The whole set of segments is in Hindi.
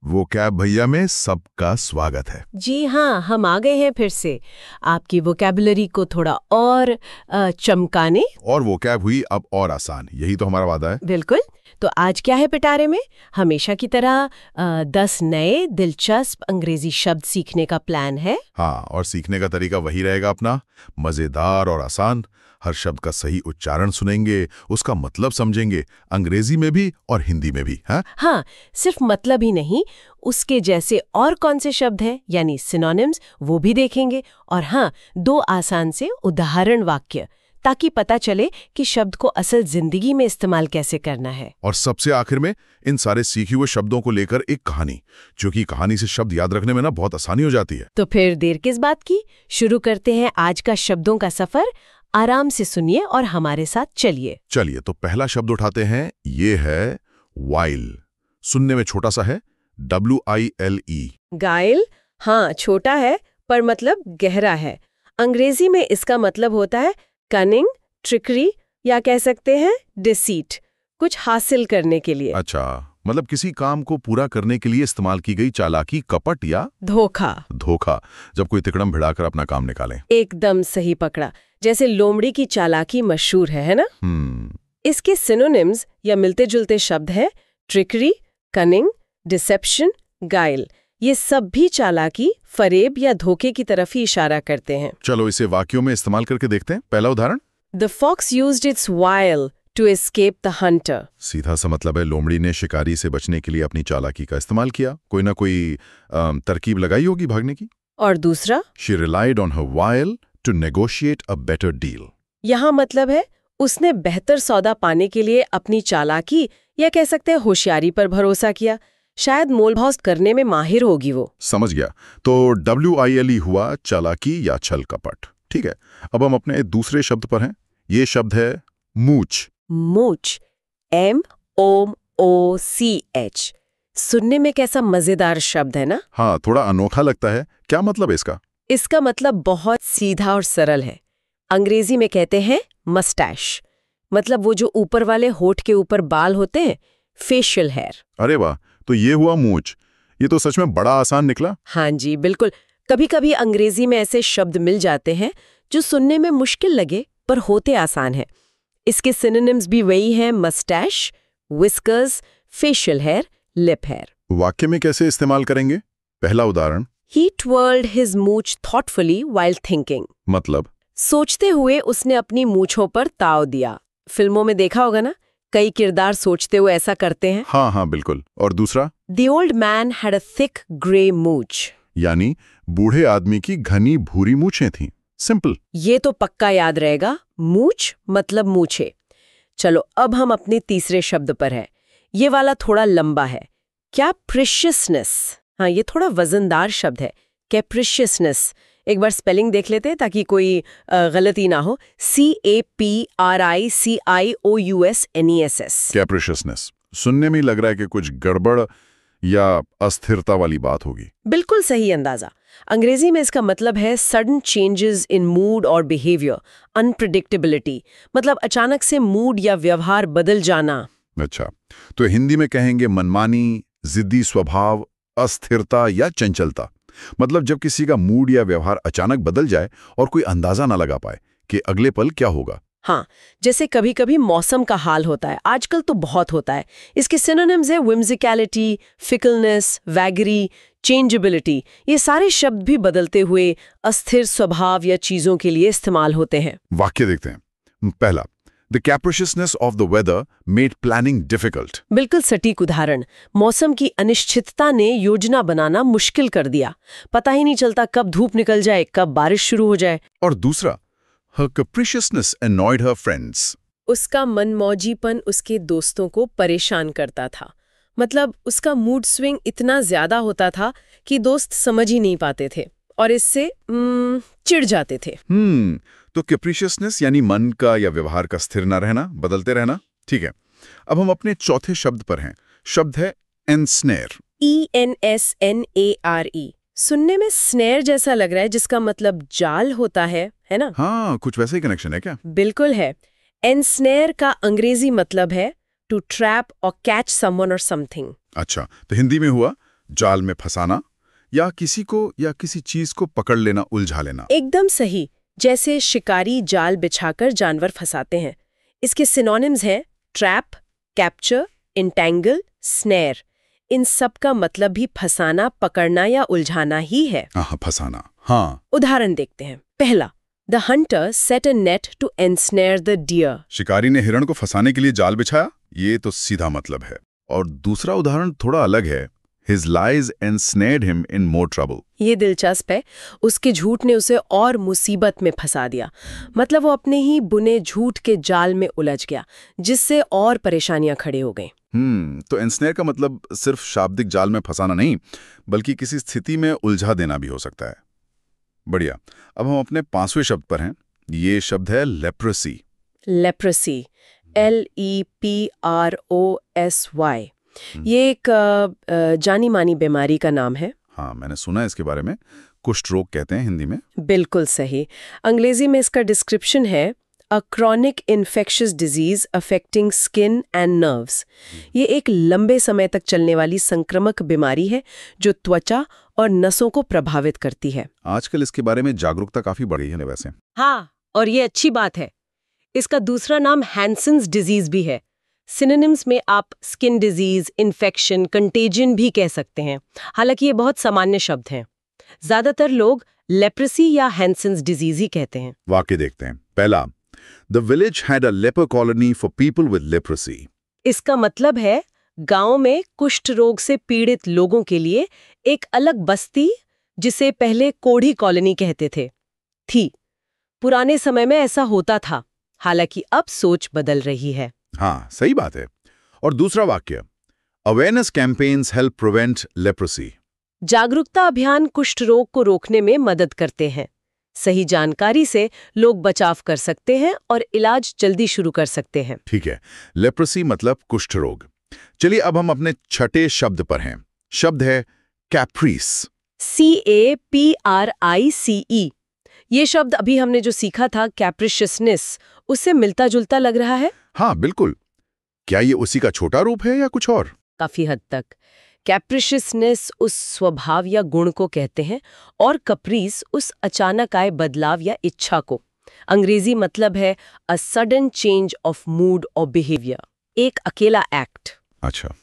वोकैब भैया में सबका स्वागत है। जी हाँ, हम आ गए हैं फिर से आपकी वोकैबुलरी को थोड़ा और चमकाने। और वोकैब हुई अब और आसान, यही तो हमारा वादा है। बिल्कुल। तो आज क्या है पिटारे में? हमेशा की तरह 10 नए दिलचस्प अंग्रेजी शब्द सीखने का प्लान है। हाँ, और सीखने का तरीका वही रहेगा अपना, मजेदार और आसान। हर शब्द का सही उच्चारण सुनेंगे, उसका मतलब समझेंगे, अंग्रेजी में भी और हिंदी में भी। हाँ, सिर्फ मतलब ही नहीं, उसके जैसे और कौन से शब्द हैं यानी सिनोनिम्स, वो भी देखेंगे। और हाँ, 2 आसान से उदाहरण वाक्य, ताकि पता चले कि शब्द को असल जिंदगी में इस्तेमाल कैसे करना है। और सबसे आखिर में इन सारे सीखे हुए शब्दों को लेकर एक कहानी, जो कि कहानी से शब्द याद रखने में ना बहुत आसानी हो जाती है। तो फिर देर किस बात की, शुरू करते हैं आज का शब्दों का सफर। आराम से सुनिए और हमारे साथ चलिए। चलिए, तो पहला शब्द उठाते हैं, ये है वाइल। सुनने में छोटा सा है, WILE। गाइल, हाँ छोटा है पर मतलब गहरा है। अंग्रेजी में इसका मतलब होता है कनिंग, ट्रिकरी या कह सकते हैं डिसीट, कुछ हासिल करने के लिए। अच्छा, मतलब किसी काम को पूरा करने के लिए इस्तेमाल की गई चालाकी, कपट या धोखा, जब कोई तिकड़म भिड़ाकर अपना काम निकाले। एकदम सही पकड़ा। जैसे लोमड़ी की चालाकी मशहूर है ना? इसके सिनोनिम्स या मिलते जुलते शब्द हैं ट्रिकरी, कनिंग, डिसेप्शन, गाइल। ये सब भी चालाकी, फरेब या धोखे की तरफ ही इशारा करते हैं। चलो इसे वाक्यों में इस्तेमाल करके देखते हैं। पहला उदाहरण, the fox used its wile to escape the hunter. सीधा सा मतलब है लोमड़ी ने शिकारी से बचने के लिए अपनी चालाकी का इस्तेमाल किया, कोई ना कोई तरकीब लगाई होगी भागने की। और दूसरा, she relied on her wile to negotiate a better deal. यहाँ मतलब है उसने बेहतर सौदा पाने के लिए अपनी चालाकी या कह सकते हैं होशियारी पर भरोसा किया। शायद मोलभाव करने में माहिर होगी वो। समझ गया। तो WILE हुआ चालाकी या छल कपट। ठीक है, अब हम अपने दूसरे शब्द पर हैं। ये शब्द है मूछ। मूछ, MOOCH। सुनने में कैसा मजेदार शब्द है ना? हाँ, थोड़ा अनोखा लगता है। क्या मतलब इसका? इसका मतलब बहुत सीधा और सरल है। अंग्रेजी में कहते हैं मस्टैश, मतलब वो जो ऊपर वाले होठ के ऊपर बाल होते हैं, फेशियल हेयर। अरे वाह, तो ये हुआ मूछ। ये तो सच में बड़ा आसान निकला। हाँ जी, बिल्कुल। कभी कभी अंग्रेजी में ऐसे शब्द मिल जाते हैं जो सुनने में मुश्किल लगे पर होते आसान हैं। इसके सिनोनिम्स भी वही हैं, moustache, whiskers, facial hair, lip hair. वाक्य में कैसे इस्तेमाल करेंगे? पहला उदाहरण, He twirled his mooch thoughtfully while thinking। मतलब सोचते हुए उसने अपनी मूछों पर ताव दिया। फिल्मों में देखा होगा ना, कई किरदार सोचते हुए ऐसा करते हैं। हाँ, बिल्कुल। और दूसरा, The old man had a thick grey mooch। यानी बूढ़े आदमी की घनी भूरी मूछें थीं। सिंपल। ये तो पक्का याद रहेगा, मूछ मतलब मूछे। चलो अब हम अपने तीसरे शब्द पर है। ये वाला थोड़ा लंबा है, कैप्रिशियसनेस। हाँ, ये थोड़ा वजनदार शब्द है, कैप्रिशियसनेस। एक बार स्पेलिंग देख लेते हैं ताकि कोई गलती ना हो। CAPRICIOUSNESS। कैप्रिशियसनेस सुनने में ही लग रहा है कि कुछ गड़बड़ या अस्थिरता वाली बात होगी। बिल्कुल सही अंदाजा। अंग्रेजी में इसका मतलब है सडन चेंजेस इन मूड और बिहेवियर, अनप्रिडिक्टेबिलिटी, मतलब अचानक से मूड या व्यवहार बदल जाना। अच्छा, तो हिंदी में कहेंगे मनमानी, जिद्दी स्वभाव, अस्थिरता या चंचलता। मतलब जब किसी का मूड या व्यवहार अचानक बदल जाए और कोई अंदाजा ना लगा पाए कि अगले पल क्या होगा। हाँ, जैसे कभी कभी मौसम का हाल होता है, आजकल तो बहुत होता है। इसके सिनोनिम्स है whimsicality, fickleness, वैगरी, चेंजेबिलिटी। ये सारे शब्द भी बदलते हुए अस्थिर स्वभाव या चीजों के लिए इस्तेमाल होते हैं। वाक्य देखते हैं। पहला, The capriciousness of the weather made planning difficult। बिल्कुल सटीक उदाहरण। मौसम की अनिश्चितता ने योजना बनाना मुश्किल कर दिया। पता ही नहीं चलता कब धूप निकल जाए, कब बारिश शुरू हो जाए। और दूसरा, Her capriciousness annoyed her friends। उसका मनमौजीपन उसके दोस्तों को परेशान करता था। मतलब उसका मूड स्विंग इतना ज्यादा होता था कि दोस्त समझ ही नहीं पाते थे और इससे चिढ़ जाते थे। तो कैप्रिशियसनेस यानी मन का या व्यवहार का स्थिर ना रहना, बदलते रहना। ठीक है, अब हम अपने चौथे शब्द पर हैं। शब्द है एनस्नेर। ENSNARE। सुनने में स्नेर जैसा लग रहा है, जिसका मतलब जाल होता है ना? हाँ, कुछ वैसे ही कनेक्शन है क्या? बिल्कुल है। एनस्नेर का अंग्रेजी मतलब है टू ट्रैप और कैच समवन और समथिंग। अच्छा, तो हिंदी में हुआ जाल में फंसाना या किसी को या किसी चीज को पकड़ लेना, उलझा लेना। एकदम सही। जैसे शिकारी जाल बिछाकर जानवर फंसाते हैं। इसके सिनोनिम्स हैं ट्रैप, कैप्चर, इंटैंगल, स्नेयर। इन सब का मतलब भी फंसाना, पकड़ना या उलझाना ही है। हाँ, फंसाना। हाँ, उदाहरण देखते हैं। पहला, the hunter set a net to ensnare the deer. शिकारी ने हिरण को फंसाने के लिए जाल बिछाया, ये तो सीधा मतलब है। और दूसरा उदाहरण थोड़ा अलग है। His lies ensnared him in more trouble. ये दिलचस्प है। उसके झूठ ने उसे और मुसीबत में फंसा दिया। मतलब वो अपने ही बुने झूठ के जाल में उलझ गया, जिससे और परेशानियां खड़ी हो गई। तो ensnare का मतलब सिर्फ शाब्दिक जाल में फंसाना नहीं, बल्कि किसी स्थिति में उलझा देना भी हो सकता है। बढ़िया। अब हम अपने 5वें शब्द पर हैं। ये शब्द है लेप्रेसी। Leprosy, LEPROSY। ये एक जानी मानी बीमारी का नाम है। हाँ, मैंने सुना है इसके बारे में। कुष्ठ रोग कहते हैं हिंदी में। बिल्कुल सही। अंग्रेजी में इसका डिस्क्रिप्शन है a chronic infectious disease affecting skin and nerves. ये एक लंबे समय तक चलने वाली संक्रामक बीमारी है जो त्वचा और नसों को प्रभावित करती है। आजकल इसके बारे में जागरूकता काफी बढ़ गई है वैसे। हाँ, और ये अच्छी बात है। इसका दूसरा नाम हैंसेंस डिजीज भी है। सिनोनिम्स में आप स्किन डिजीज, इन्फेक्शन, कंटेजियन भी कह सकते हैं। हालांकि ये बहुत सामान्य शब्द हैं। ज्यादातर लोग लेप्रेसी या हैंसेंस डिजीज ही कहते हैं। वाक्य देखते हैं। पहला, the village had a leper colony for people with leprosy. इसका मतलब है गांव में कुष्ठ रोग से पीड़ित लोगों के लिए एक अलग बस्ती, जिसे पहले कोढ़ी कॉलोनी कहते थे, थी। पुराने समय में ऐसा होता था, हालांकि अब सोच बदल रही है। हाँ, सही बात है। और दूसरा वाक्य, awareness campaigns help prevent leprosy. जागरूकता अभियान कुष्ठ रोग को रोकने में मदद करते हैं। सही जानकारी से लोग बचाव कर सकते हैं और इलाज जल्दी शुरू कर सकते हैं। ठीक है, लेप्रेसी मतलब कुष्ठ रोग। चलिए अब हम अपने छठे शब्द पर हैं। शब्द है कैप्रीस। CAPRICE। ये शब्द अभी हमने जो सीखा था कैप्रिशियसनेस, उससे मिलता जुलता लग रहा है। हाँ, बिल्कुल। क्या ये उसी का छोटा रूप है या कुछ और? काफी हद तक। कैप्रिशियसनेस उस स्वभाव या गुण को कहते हैं और कप्रीस उस अचानक आए बदलाव या इच्छा को। अंग्रेजी मतलब है a sudden change of mood और बिहेवियर, एक अकेला एक्ट। अच्छा,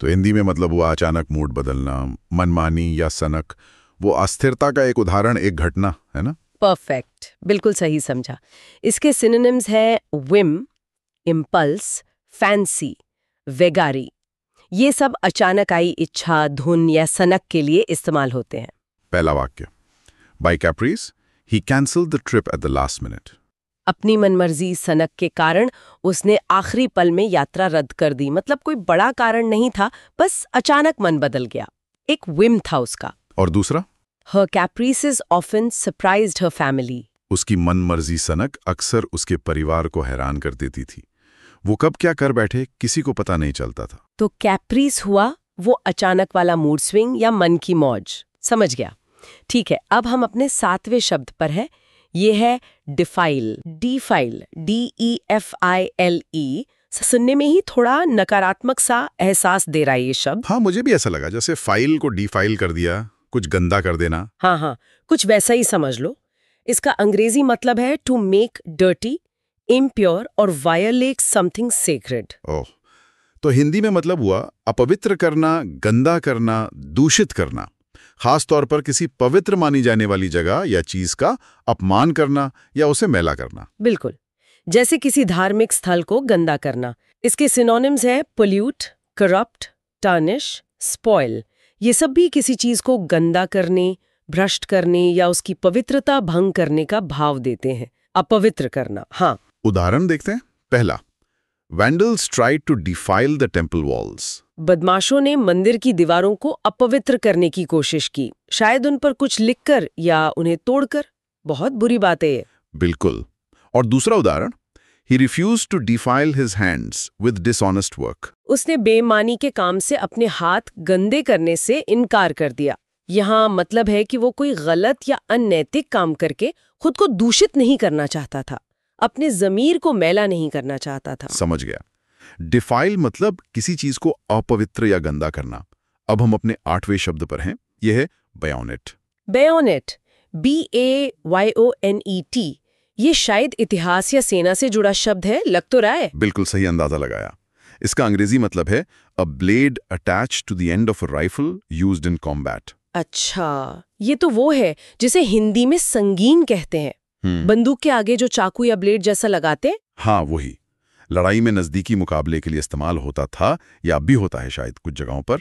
तो हिंदी में मतलब हुआ अचानक मूड बदलना, मनमानी या सनक। वो अस्थिरता का एक उदाहरण, एक घटना है ना। परफेक्ट, बिल्कुल सही समझा। इसके सिनोनिम्स है विम, इम्पल्स, फैंसी, वेगारी। ये सब अचानक आई इच्छा, धुन या सनक के लिए इस्तेमाल होते हैं। पहला वाक्य, by caprice he cancelled the trip at the last minute. अपनी मनमर्जी सनक के कारण उसने आखिरी पल में यात्रा रद्द कर दी। मतलब कोई बड़ा कारण नहीं था, बस अचानक मन बदल गया, एक विम था उसका। और दूसरा, Her caprices often surprised her family. उसकी मनमर्जी सनक अक्सर उसके परिवार को हैरान कर देती थी। वो कब क्या कर बैठे किसी को पता नहीं चलता था। तो कैप्रीस हुआ वो अचानक वाला मूड स्विंग या मन की मौज। समझ गया। ठीक है, अब हम अपने 7वें शब्द पर है। ये है डिफाइल। Defile, DEFILE। सुनने में ही थोड़ा नकारात्मक सा एहसास दे रहा है ये शब्द। हाँ, मुझे भी ऐसा लगा, जैसे फाइल को डिफाइल कर दिया, कुछ गंदा कर देना। हाँ, कुछ वैसा ही समझ लो। इसका अंग्रेजी मतलब है टू मेक डर्टी, इम्प्योर और वायलेट समथिंग सेक्रेड। ओह, तो हिंदी में मतलब हुआ अपवित्र करना, गंदा करना, दूषित करना। खास तौर पर किसी पवित्र मानी जाने वाली जगह या चीज का अपमान करना या उसे मैला करना। बिल्कुल, जैसे किसी धार्मिक स्थल को गंदा करना। इसके सिनोनिम्स है पोल्यूट, करप्ट, टार्निश, स्पॉइल। ये सब भी किसी चीज को गंदा करने, भ्रष्ट करने या उसकी पवित्रता भंग करने का भाव देते हैं। अपवित्र करना। हाँ, उदाहरण देखते हैं। पहला, vandals tried to defile the temple walls. बदमाशों ने मंदिर की दीवारों को अपवित्र करने की कोशिश की, शायद उन पर कुछ लिखकर या उन्हें तोड़कर। बहुत बुरी बात है ये। बिल्कुल। और दूसरा उदाहरण, he refused to defile his hands with dishonest work. उसने बेईमानी के काम से अपने हाथ गंदे करने से इनकार कर दिया। यहाँ मतलब है कि वो कोई गलत या अनैतिक काम करके खुद को दूषित नहीं करना चाहता था, अपने ज़मीर को मैला नहीं करना चाहता था। समझ गया। डिफाइल मतलब किसी चीज को अपवित्र या गंदा करना। अब हम अपने 8वें शब्द पर हैं। यह है bayonet। बेयोनेट, BAYONET, ये शायद इतिहास या सेना से जुड़ा शब्द है, लग तो रहा है। बिल्कुल सही अंदाजा लगाया। इसका अंग्रेजी मतलब है a blade attached to the end of a rifle used in combat. अच्छा, ये तो वो है जिसे हिंदी में संगीन कहते हैं। बंदूक के आगे जो चाकू या ब्लेड जैसा लगाते। हाँ, वही। लड़ाई में नजदीकी मुकाबले के लिए इस्तेमाल होता था या अब भी होता है शायद कुछ जगहों पर।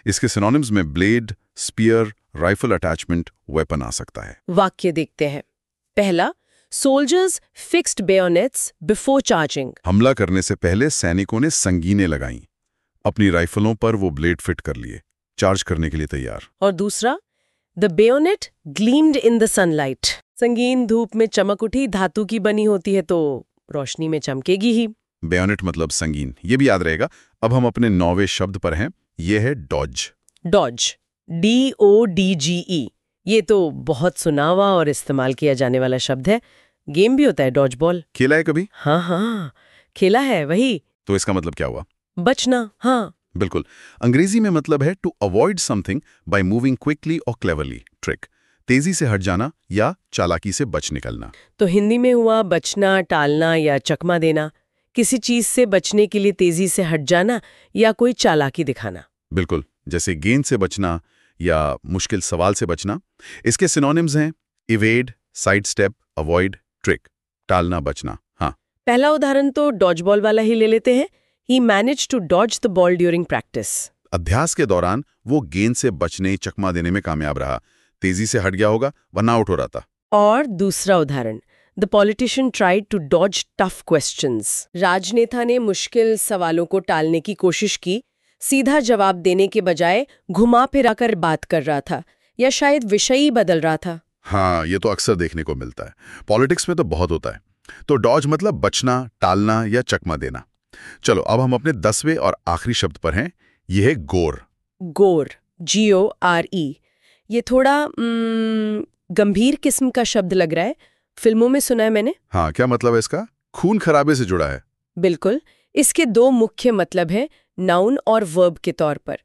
इसके सिनोनिम्स में blade, spear, rifle attachment, weapon आ सकता है। वाक्य देखते हैं। पहला, soldiers fixed bayonets before charging. हमला करने से पहले सैनिकों ने संगीनें लगाईं। अपनी राइफलों पर वो ब्लेड फिट कर लिए, चार्ज करने के लिए तैयार। और दूसरा, the bayonet gleamed in the sunlight. संगीन धूप में चमक उठी, धातु की बनी होती है तो रोशनी में चमकेगी ही। बेयोनेट मतलब संगीन, ये भी याद रहेगा। अब हम अपने 9वें शब्द पर हैं। ये है डॉज। डॉज, DODGE, ये तो बहुत सुना हुआ और इस्तेमाल किया जाने वाला शब्द है। गेम भी होता है डॉज बॉल। खेला है कभी? हाँ, खेला है। वही तो इसका मतलब क्या हुआ? बचना। हाँ, बिल्कुल। अंग्रेजी में मतलब है to avoid something by moving quickly और क्लेवरली। ट्रिक, तेजी से हट जाना या चालाकी से बच निकलना। तो हिंदी में हुआ बचना, टालना या चकमा देना। किसी चीज से बचने के लिए तेजी से हट जाना या कोई चालाकी दिखाना। बिल्कुल, जैसे गेंद से बचना या मुश्किल सवाल से बचना। इसके सिनोनिम्स हैं evade, side step, avoid, trick, टालना, बचना। हाँ, पहला उदाहरण तो डॉज बॉल वाला ही ले लेते हैं। He managed to dodge the ball during practice. अभ्यास के दौरान वो गेंद से बचने, चकमा देने में कामयाब रहा। तेजी से हट गया होगा वरना आउट हो रहा था। और दूसरा उदाहरण, The politician tried to dodge tough questions. राजनेता ने मुश्किल सवालों को टालने की कोशिश की, सीधा जवाब देने के बजाय घुमा फिरा कर बात कर रहा था या शायद विषय ही बदल रहा था। हाँ, ये तो अक्सर देखने को मिलता है। पॉलिटिक्स में तो बहुत होता है। तो डॉज मतलब बचना, टालना या चकमा देना। चलो अब हम अपने 10वें और आखिरी शब्द पर हैं। यह है गोर। गोर, GORE, ये थोड़ा गंभीर किस्म का शब्द लग रहा है। फिल्मों में सुना है मैंने। हाँ, क्या मतलब है इसका? खून खराबे से जुड़ा है। बिल्कुल। इसके दो मुख्य मतलब हैं, नाउन और वर्ब के तौर पर।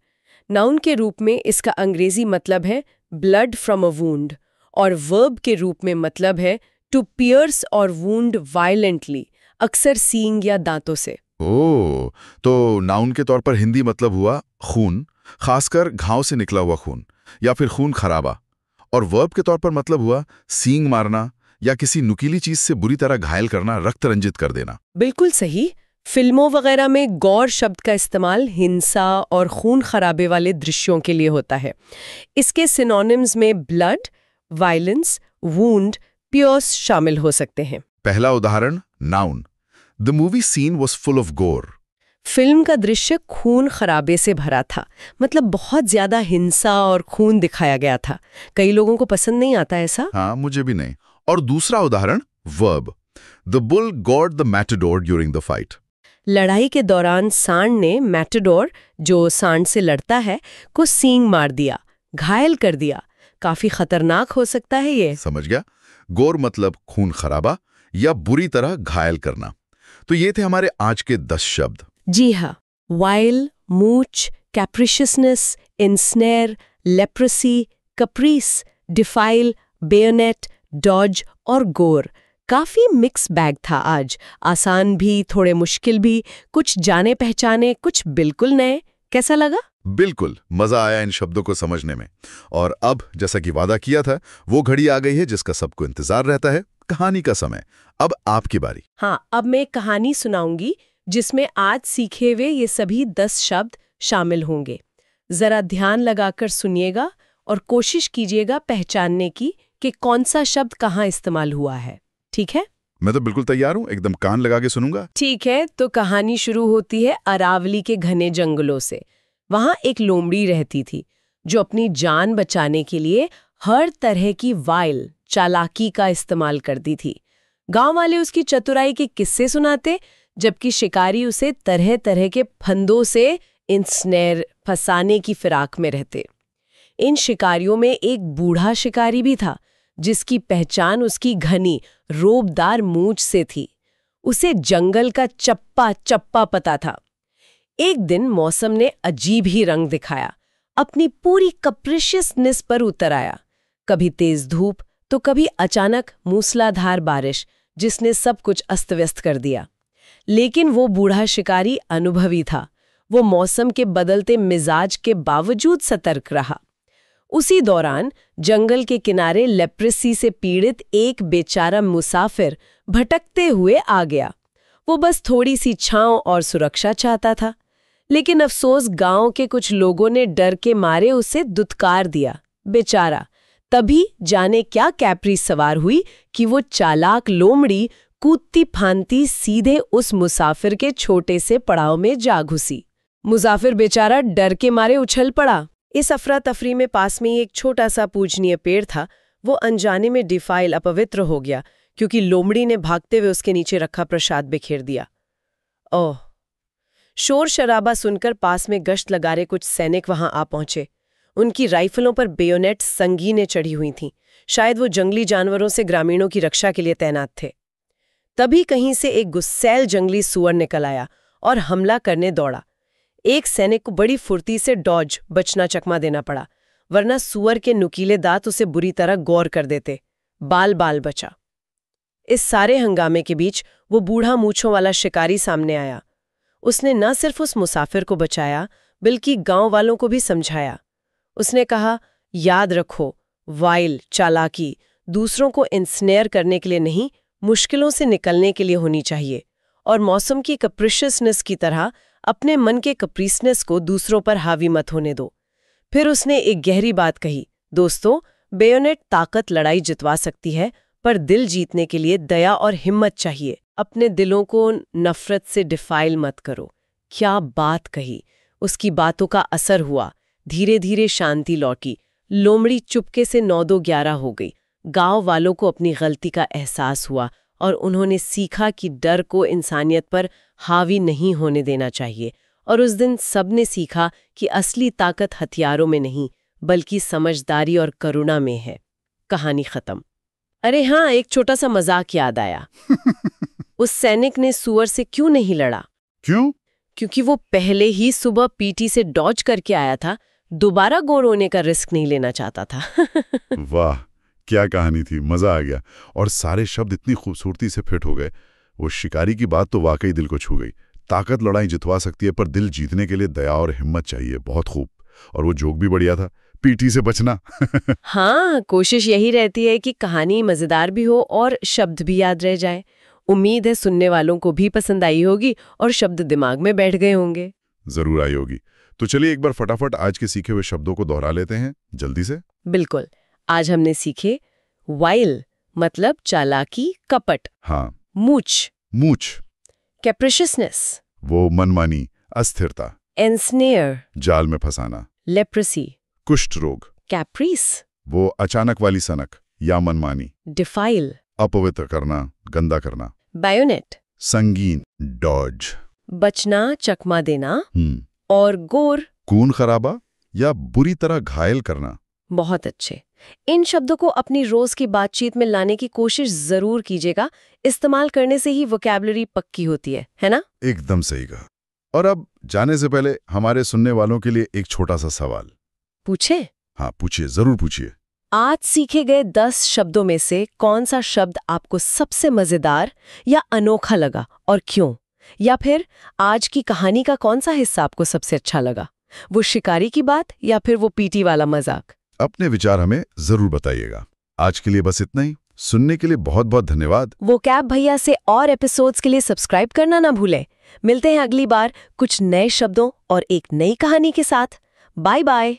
नाउन के रूप में इसका अंग्रेजी मतलब है ब्लड फ्रॉम अ वुंड और वर्ब के रूप में मतलब है टू पियर्स और वुंड वायलेंटली, अक्सर सींग या दांतों से। ओह, तो नाउन के तौर पर हिंदी मतलब हुआ खून, खासकर घाव से निकला हुआ खून या फिर खून खराबा। और वर्ब के तौर पर मतलब हुआ सींग मारना या किसी नुकीली चीज से बुरी तरह घायल करना, रक्त रंजित कर देना। बिल्कुल सही। फिल्मों वगैरह में गौर शब्द का इस्तेमाल हिंसा और खून खराबे वाले दृश्यों के लिए होता है। इसके सिनोनिम्स में ब्लड, वायलेंस, वुंड, पियर्स शामिल हो सकते हैं। पहला उदाहरण, noun, the movie scene was full of gore. फिल्म का दृश्य खून खराबे से भरा था, मतलब बहुत ज्यादा हिंसा और खून दिखाया गया था। कई लोगों को पसंद नहीं आता ऐसा। हाँ, मुझे भी नहीं। और दूसरा उदाहरण, verb, the bull God the Matador during the fight. लड़ाई के दौरान सांड ने मैटाडोर, जो सांड से लड़ता है, को सींग मार दिया, घायल कर दिया। काफी खतरनाक हो सकता है ये। समझ गया। गोर मतलब खून खराबा या बुरी तरह घायल करना। तो ये थे हमारे आज के 10 शब्द। जी हाँ, wile, mooch, capriciousness, ensnare, leprosy, caprice, defile, bayonet, dodge और गोर। काफी मिक्स बैग था आज। आसान भी, थोड़े मुश्किल भी, कुछ जाने पहचाने, कुछ बिल्कुल नए। कैसा लगा? बिल्कुल मजा आया इन शब्दों को समझने में। और अब जैसा कि वादा किया था, वो घड़ी आ गई है जिसका सबको इंतजार रहता है, कहानी का समय। अब आपकी बारी। हाँ, अब मैं एक कहानी सुनाऊंगी जिसमें आज सीखे हुए ये सभी 10 शब्द शामिल होंगे। जरा ध्यान लगाकर सुनिएगा और कोशिश कीजिएगा पहचानने की कि कौन सा शब्द कहाँ इस्तेमाल हुआ है। ठीक है? मैं तो बिल्कुल तैयार हूँ, एकदम कान लगा के सुनूंगा। ठीक है, तो कहानी शुरू होती है अरावली के घने जंगलों से। वहां एक लोमड़ी रहती थी जो अपनी जान बचाने के लिए हर तरह की वाइल, चालाकी का इस्तेमाल करती थी। गांव वाले उसकी चतुराई के किस्से सुनाते, जबकि शिकारी उसे तरह तरह के फंदों से इंस्नेर, फंसाने की फिराक में रहते। इन शिकारियों में एक बूढ़ा शिकारी भी था जिसकी पहचान उसकी घनी, रोबदार मूंछ से थी। उसे जंगल का चप्पा चप्पा पता था। एक दिन मौसम ने अजीब ही रंग दिखाया। अपनी पूरी कैप्रिशियसनेस पर उतर आया। कभी तेज धूप तो कभी अचानक मूसलाधार बारिश, जिसने सब कुछ अस्त-व्यस्त कर दिया। लेकिन वो बूढ़ा शिकारी अनुभवी था। वो मौसम के बदलते मिजाज के बावजूद सतर्क रहा। उसी दौरान जंगल के किनारे लेप्रेसी से पीड़ित एक बेचारा मुसाफिर भटकते हुए आ गया। वो बस थोड़ी सी छांव और सुरक्षा चाहता था, लेकिन अफसोस गांव के कुछ लोगों ने डर के मारे उसे दुत्कार दिया। बेचारा, तभी जाने क्या कैप्री सवार हुई कि वो चालाक लोमड़ी कूदती फांती सीधे उस मुसाफिर के छोटे से पड़ाव में जा घुसी। मुसाफिर बेचारा डर के मारे उछल पड़ा। इस अफरा तफरी में पास में ही एक छोटा सा पूजनीय पेड़ था। वो अनजाने में डिफाइल, अपवित्र हो गया, क्योंकि लोमड़ी ने भागते हुए उसके नीचे रखा प्रसाद बिखेर दिया। ओह! शोर शराबा सुनकर पास में गश्त लगा रहे कुछ सैनिक वहां आ पहुंचे। उनकी राइफलों पर बेयोनेट संगीनें चढ़ी हुई थीं। शायद वो जंगली जानवरों से ग्रामीणों की रक्षा के लिए तैनात थे। तभी कहीं से एक गुस्सैल जंगली सुअर निकल आया और हमला करने दौड़ा। एक सैनिक को बड़ी फुर्ती से डॉज, बचना चकमा देना पड़ा, वरना सुअर के नुकीले दांत उसे बुरी तरह गौर कर देते। बाल बाल बचा। इस सारे हंगामे के बीच वो बूढ़ा मूंछों वाला शिकारी सामने आया। उसने न सिर्फ उस मुसाफिर को बचाया, बल्कि गांव वालों को भी समझाया। उसने कहा, याद रखो, वाइल, चालाकी दूसरों को इंस्नेयर करने के लिए नहीं, मुश्किलों से निकलने के लिए होनी चाहिए। और मौसम की कैप्रिशियसनेस की तरह अपने मन के कैप्रिसनेस को दूसरों पर हावी मत होने दो। फिर उसने एक गहरी बात कही, दोस्तों, बेयोनेट ताकत लड़ाई जितवा सकती है, पर दिल जीतने के लिए दया और हिम्मत चाहिए। अपने दिलों को नफरत से डिफाइल मत करो। क्या बात कही! उसकी बातों का असर हुआ। धीरे धीरे शांति लौटी। लोमड़ी चुपके से 9-2-11 हो गई। गांव वालों को अपनी गलती का एहसास हुआ और उन्होंने सीखा कि डर को इंसानियत पर हावी नहीं होने देना चाहिए। और उस दिन सबने सीखा कि असली ताकत हथियारों में नहीं, बल्कि समझदारी और करुणा में है। कहानी खत्म। अरे हाँ, एक छोटा सा मजाक याद आया। उस सैनिक ने सुअर से क्यों नहीं लड़ा? क्यों? क्योंकि वो पहले ही सुबह पीटी से डॉज करके आया था। दोबारा गोर होने का रिस्क नहीं लेना चाहता था। वाह, क्या कहानी थी, मजा आ गया। और सारे शब्द इतनी खूबसूरती से फिट हो गए। वो शिकारी की बात तो वाकई दिल को छू गई। ताकत लड़ाई जितवा सकती है, पर दिल जीतने के लिए दया और हिम्मत चाहिए। बहुत खूब। और वो जोक भी बढ़िया था, पीटी से बचना। हाँ, कोशिश यही रहती है कि कहानी मजेदार भी हो और शब्द भी याद रह जाए। उम्मीद है सुनने वालों को भी पसंद आई होगी और शब्द दिमाग में बैठ गए होंगे। जरूर आई होगी। तो चलिए एक बार फटाफट आज के सीखे हुए शब्दों को दोहरा लेते हैं जल्दी से। बिल्कुल। आज हमने सीखे वाइल मतलब चालाकी, कपट। हाँ। मूछ, मूछ। कैप्रिशियसनेस, वो मनमानी, अस्थिरता। एनस्नेयर, जाल में फंसाना। लेप्रेसी, कुष्ठ रोग। कैप्रीस, वो अचानक वाली सनक या मनमानी। डिफाइल, अपवित्र करना, गंदा करना। बायोनेट, संगीन, डॉज। बचना, चकमा देना। और गोर, खून खराबा या बुरी तरह घायल करना। बहुत अच्छे। इन शब्दों को अपनी रोज की बातचीत में लाने की कोशिश जरूर कीजिएगा। इस्तेमाल करने से ही वोकैबुलरी पक्की होती है ना? एकदम सही कहा। और अब जाने से पहले हमारे सुनने वालों के लिए एक छोटा सा सवाल। पूछे? हाँ, पूछिए, जरूर पूछिए। आज सीखे गए 10 शब्दों में से कौन सा शब्द आपको सबसे मजेदार या अनोखा लगा और क्यों? या फिर आज की कहानी का कौन सा हिस्सा आपको सबसे अच्छा लगा? वो शिकारी की बात या फिर वो पीटी वाला मजाक? अपने विचार हमें जरूर बताइएगा। आज के लिए बस इतना ही। सुनने के लिए बहुत बहुत धन्यवाद। वोकैब भैया से और एपिसोड्स के लिए सब्सक्राइब करना ना भूलें। मिलते हैं अगली बार कुछ नए शब्दों और एक नई कहानी के साथ। Bye bye.